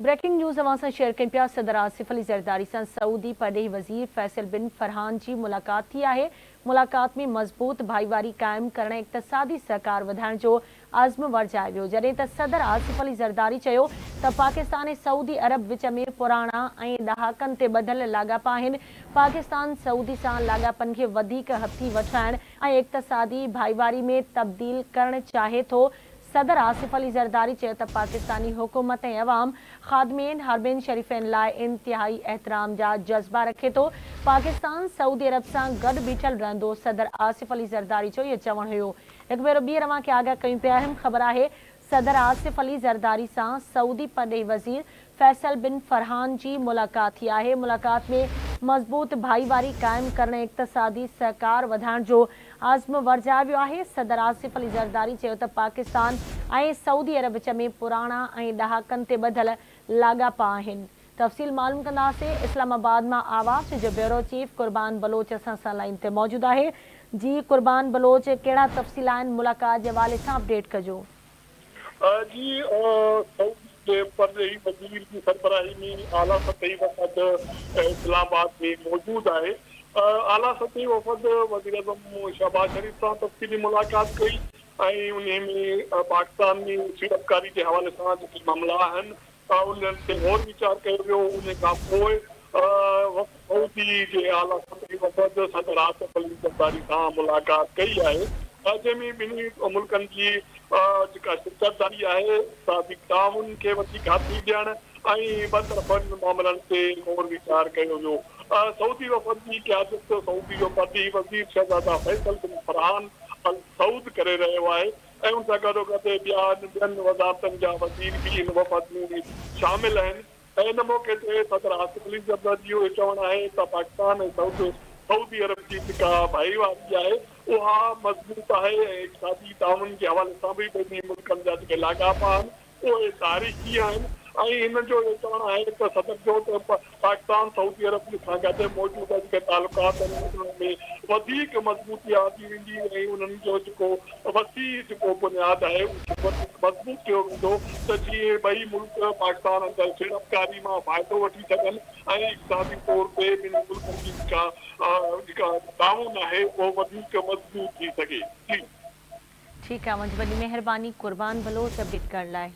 Breaking news अवां सां share कनि पिया। सदर आसिफ अली ज़रदारी सां सऊदी परॾेही वज़ीर फैसल बिन फरहान जी मुलाक़ात थी आहे। मुलाक़ात में मज़बूत भाईवारी क़ाइमु करण, इक़्तिसादी सहकार वधाइण जो आज़्म वरजायो वियो, जॾहिं त सदर आसिफ अली ज़रदारी चयो त पाकिस्तान ऐं सऊदी अरब विच में पुराणा ऐं ॾहाकनि ते ॿधल लाॻापा आहिनि। पाकिस्तान सऊदी सां लाॻापनि खे वधीक हथी वठाइण ऐं इक़्तिसादी भाईवारी में तब्दील करणु चाहे थो। सदर आसिफ अली ज़रदारी चयो त पाकिस्तानी हुकूमत ऐं अवाम ख़ादमीन हरमैन शरीफ़नि लाइ इंतिहाई एहतराम जा जज़्बा रखे थो। पाकिस्तान सऊदी अरब सां गॾु बीठल रहंदो। सदर आसिफ अली ज़रदारी जो इहो चवणु हुयो। हिकु भेरो ॿीहर अवां खे आगाह कयूं पिया। अहम ख़बर आहे, सदर आसिफ अली ज़रदारी सां सऊदी परॾेही वज़ीर फैसल बिन फरहान जी मुलाक़ात थी आहे। मुलाक़ात में मज़बूत भाईवारी क़ाइमु करण, इक़्तिसादी सहकार वधाइण जो आज़्म वरजायो वियो आहे। सदर आसिफ अली ज़रदारी चयो त पाकिस्तान ऐं सऊदी अरब विच में पुराणा ऐं ॾहाकनि ते ॿधल लाॻापा आहिनि। तफ़सील मालूम कंदासीं। इस्लामाबाद मां आवाज़ जो ब्यूरो चीफ कुर्बान बलोच असां सां लाइन ते मौजूदु आहे। जी कुर्बान बलोच, कहिड़ा तफ़सील आहिनि मुलाक़ात जे हवाले सां अपडेट कजो। जी सऊदी के परॾेही वज़ीर की सरबराही में आला सतही वफ़द इस्लामाबाद में मौजूद है। आला सतही वफ़द वज़ीर आज़म शहबाज शरीफ सां तफ़सीली मुलाक़ात कई ऐं उन में पाकिस्तान में सीड़पकारी के हवाले सां जेके मामला आहिनि उन्हनि ते गौर वीचार कयो वियो। उन खां पोइ सऊदी जे आला सतही वफ़द सदर आसिफ अली ज़रदारी सां मुलाक़ात कई आहे, जंहिंमें ॿिन्ही मुल्कनि जी जेका शिरकतदारी आहे, इक़्तिसादी ताउन खे वधीक हथी ॾियण ऐं ॿ तरफ़नि मामलनि ते गौर वीचार कयो वियो। सऊदी वफ़द जी क़यादत सऊदी जो परॾेही वज़ीर शहज़ादा फैसल बिन फरहान अल सऊद करे रहियो आहे ऐं उन सां गॾोगॾु ॿियनि वज़ारतनि जा वज़ीर बि हिन वफ़द में शामिल आहिनि। ऐं हिन मौक़े ते सदर आसिफ अली ज़रदारी जो इहो चवणु आहे त पाकिस्तान ऐं सऊदी अरब जी जेका भाईवारी आहे उहा मज़बूत आहे ऐं इक़्तिसादी ताउन जे हवाले सां बि ॿिन्ही मुल्कनि जा जेके लाॻापा आहिनि उहे तारीख़ी आहिनि। ऐं हिन जो इहो चवणु आहे त सदर जो त पाकिस्तान सऊदी अरब सां गॾु मौजूदा जेके तालुकात आहिनि उन्हनि में वधीक मज़बूती आंदी वेंदी ऐं उन्हनि जो जेको वसी जेको बुनियादु आहे उहो मज़बूत कयो वेंदो त जीअं ॿई मुल्क पाकिस्तान अंदरि सीड़पकारी मां फ़ाइदो वठी सघनि ऐं इक़्तिसादी तौर ते ॿिन्ही मुल्कनि जी जेका ताउन आहे उहो वधीक मज़बूत थी सघे। जी ठीकु आहे, मुंहिंजी वॾी महिरबानी कुर्बान बलोच अपडेट करण लाइ।